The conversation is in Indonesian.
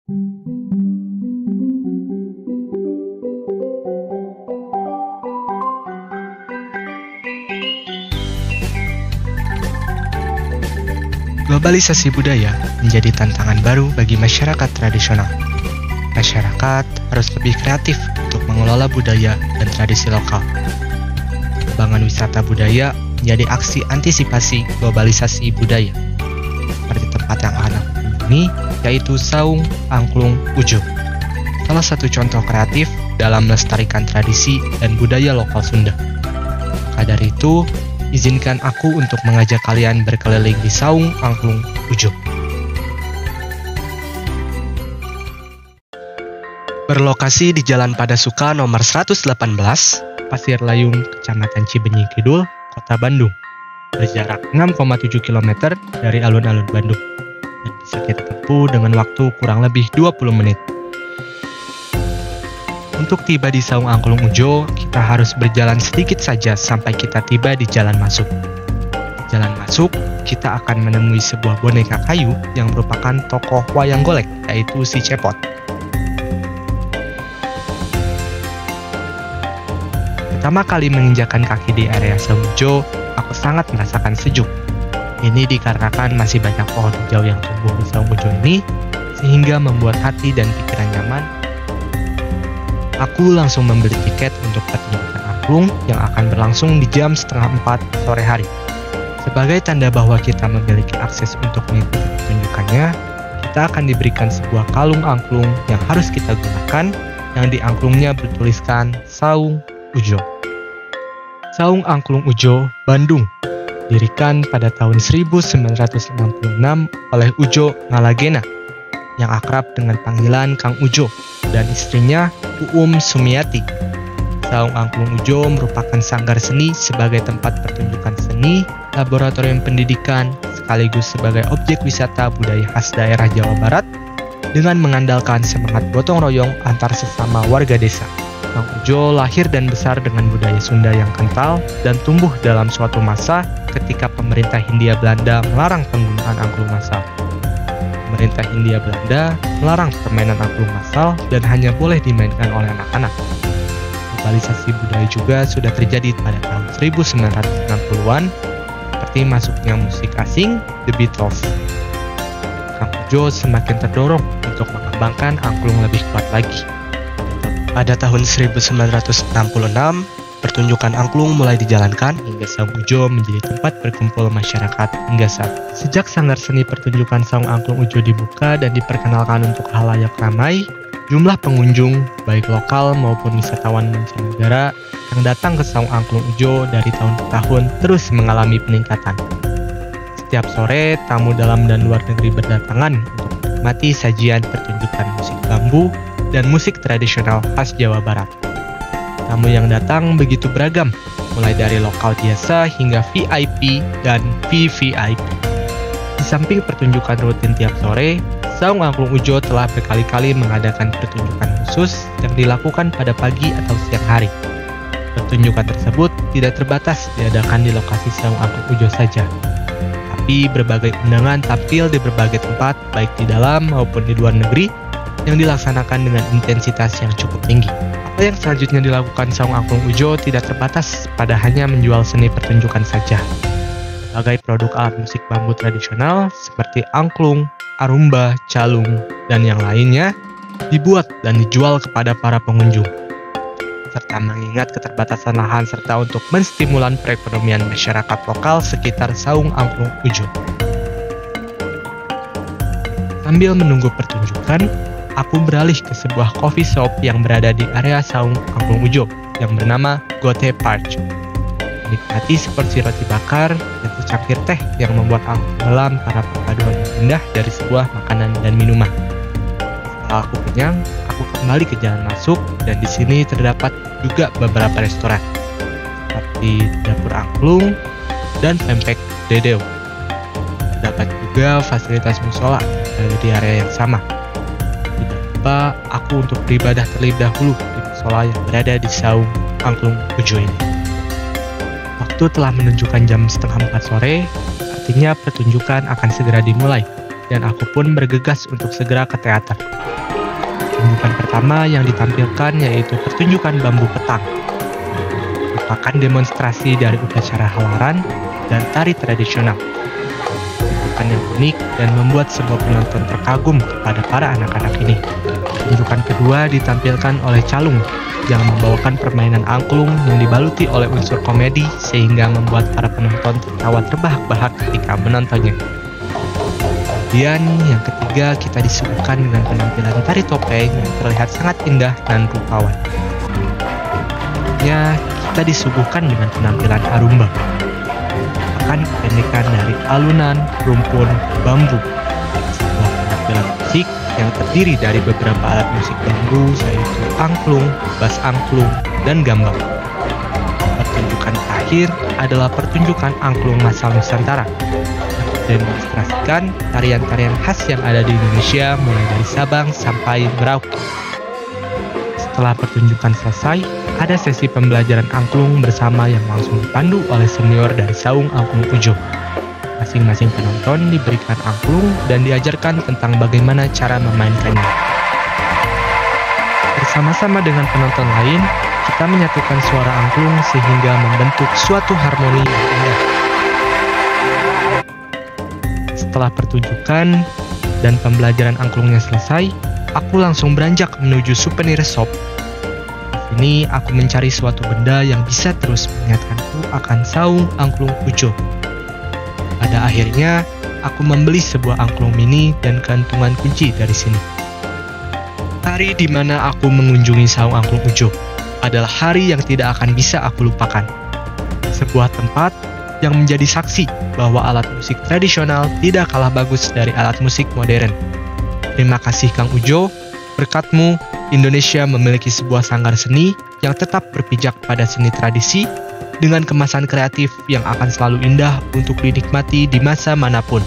Globalisasi budaya menjadi tantangan baru bagi masyarakat tradisional. Masyarakat harus lebih kreatif untuk mengelola budaya dan tradisi lokal. Pengembangan wisata budaya menjadi aksi antisipasi globalisasi budaya. Seperti tempat yang akan aku kunjungi, yaitu Saung Angklung Ujo. Salah satu contoh kreatif dalam melestarikan tradisi dan budaya lokal Sunda. Maka dari itu, izinkan aku untuk mengajak kalian berkeliling di Saung Angklung Ujo. Berlokasi di Jalan Padasuka nomor 118, Pasir Layung, Kecamatan Cibenying Kidul, Kota Bandung. Berjarak 6,7 km dari alun-alun Bandung dan bisa kita tempuh dengan waktu kurang lebih 20 menit. Untuk tiba di Saung Angklung Ujo, kita harus berjalan sedikit saja sampai kita tiba di jalan masuk. Jalan masuk, kita akan menemui sebuah boneka kayu yang merupakan tokoh wayang golek, yaitu si Cepot. Pertama kali menginjakan kaki di area Saung Ujo, aku sangat merasakan sejuk. Ini dikarenakan masih banyak pohon hijau yang tumbuh di Saung Ujo ini, sehingga membuat hati dan pikiran nyaman. Aku langsung membeli tiket untuk pertunjukan angklung yang akan berlangsung di jam 3:30 sore hari. Sebagai tanda bahwa kita memiliki akses untuk mengikuti pertunjukannya, kita akan diberikan sebuah kalung angklung yang harus kita gunakan, yang di angklungnya bertuliskan Saung Ujo. Saung Angklung Ujo, Bandung, didirikan pada tahun 1966 oleh Ujo Ngalagena, yang akrab dengan panggilan Kang Ujo, dan istrinya Uum Sumiati. Saung Angklung Ujo merupakan sanggar seni sebagai tempat pertunjukan seni, laboratorium pendidikan, sekaligus sebagai objek wisata budaya khas daerah Jawa Barat dengan mengandalkan semangat gotong royong antar sesama warga desa. Kang Ujo lahir dan besar dengan budaya Sunda yang kental dan tumbuh dalam suatu masa ketika pemerintah Hindia Belanda melarang penggunaan angklung massal. Pemerintah Hindia Belanda melarang permainan angklung massal dan hanya boleh dimainkan oleh anak-anak. Globalisasi budaya juga sudah terjadi pada tahun 1960-an, seperti masuknya musik asing, The Beatles. Kang Ujo semakin terdorong untuk mengembangkan angklung lebih kuat lagi. Pada tahun 1966, pertunjukan angklung mulai dijalankan hingga Saung Ujo menjadi tempat berkumpul masyarakat hingga saat. Sejak sanggar seni pertunjukan Saung Angklung Ujo dibuka dan diperkenalkan untuk halayak ramai, jumlah pengunjung, baik lokal maupun wisatawan mancanegara, yang datang ke Saung Angklung Ujo dari tahun ke tahun terus mengalami peningkatan. Setiap sore, tamu dalam dan luar negeri berdatangan untuk menikmati sajian pertunjukan musik bambu dan musik tradisional khas Jawa Barat. Tamu yang datang begitu beragam, mulai dari lokal biasa hingga VIP dan VVIP. Di samping pertunjukan rutin tiap sore, Saung Angklung Ujo telah berkali-kali mengadakan pertunjukan khusus yang dilakukan pada pagi atau siang hari. Pertunjukan tersebut tidak terbatas diadakan di lokasi Saung Angklung Ujo saja, tapi berbagai undangan tampil di berbagai tempat, baik di dalam maupun di luar negeri, yang dilaksanakan dengan intensitas yang cukup tinggi. Apa yang selanjutnya dilakukan Saung Angklung Ujo tidak terbatas pada hanya menjual seni pertunjukan saja. Berbagai produk alat musik bambu tradisional seperti angklung, arumba, calung, dan yang lainnya dibuat dan dijual kepada para pengunjung, serta mengingat keterbatasan lahan serta untuk menstimulan perekonomian masyarakat lokal sekitar Saung Angklung Ujo. Sambil menunggu pertunjukan, aku beralih ke sebuah coffee shop yang berada di area Saung Angklung Ujo yang bernama Gote Park. Menikmati seporsi roti bakar dan secangkir teh yang membuat aku tenggelam karena perpaduan yang indah dari sebuah makanan dan minuman. Setelah aku kenyang, aku kembali ke jalan masuk dan di sini terdapat juga beberapa restoran seperti Dapur Angklung dan Pempek Dedeo. Terdapat juga fasilitas musola di area yang sama. Tidak lupa aku untuk beribadah terlebih dahulu di musola yang berada di Saung Angklung Ujo ini. Waktu telah menunjukkan jam 3:30 sore, artinya pertunjukan akan segera dimulai, dan aku pun bergegas untuk segera ke teater. Pertunjukan pertama yang ditampilkan yaitu pertunjukan bambu petang. Merupakan demonstrasi dari upacara halaran dan tari tradisional. Pertunjukan yang unik dan membuat semua penonton terkagum kepada para anak-anak ini. Pertunjukan kedua ditampilkan oleh calung yang membawakan permainan angklung yang dibaluti oleh unsur komedi sehingga membuat para penonton tertawa terbahak-bahak ketika menontonnya. Kemudian yang ketiga kita disuguhkan dengan penampilan tari topeng yang terlihat sangat indah dan rupawan. Kita disuguhkan dengan penampilan arumba. Akan kependekan dari alunan, rumpun, bambu. Sebuah penampilan musik yang terdiri dari beberapa alat musik bambu yaitu angklung, bas angklung, dan gambang. Pertunjukan terakhir adalah pertunjukan angklung masal Nusantara. Demonstrasikan tarian-tarian khas yang ada di Indonesia mulai dari Sabang sampai Merauke. Setelah pertunjukan selesai, ada sesi pembelajaran angklung bersama yang langsung dipandu oleh senior dari Saung Angklung Ujo. Masing-masing penonton diberikan angklung dan diajarkan tentang bagaimana cara memainkannya. Bersama-sama dengan penonton lain, kita menyatukan suara angklung sehingga membentuk suatu harmoni yang indah. Setelah pertunjukan dan pembelajaran angklungnya selesai, aku langsung beranjak menuju souvenir shop. Di sini aku mencari suatu benda yang bisa terus mengingatkanku akan Saung Angklung Ujo. Pada akhirnya, aku membeli sebuah angklung mini dan gantungan kunci dari sini. Hari di mana aku mengunjungi Saung Angklung Ujo adalah hari yang tidak akan bisa aku lupakan. Sebuah tempat yang menjadi saksi bahwa alat musik tradisional tidak kalah bagus dari alat musik modern. Terima kasih Kang Ujo, berkatmu Indonesia memiliki sebuah sanggar seni yang tetap berpijak pada seni tradisi dengan kemasan kreatif yang akan selalu indah untuk dinikmati di masa manapun.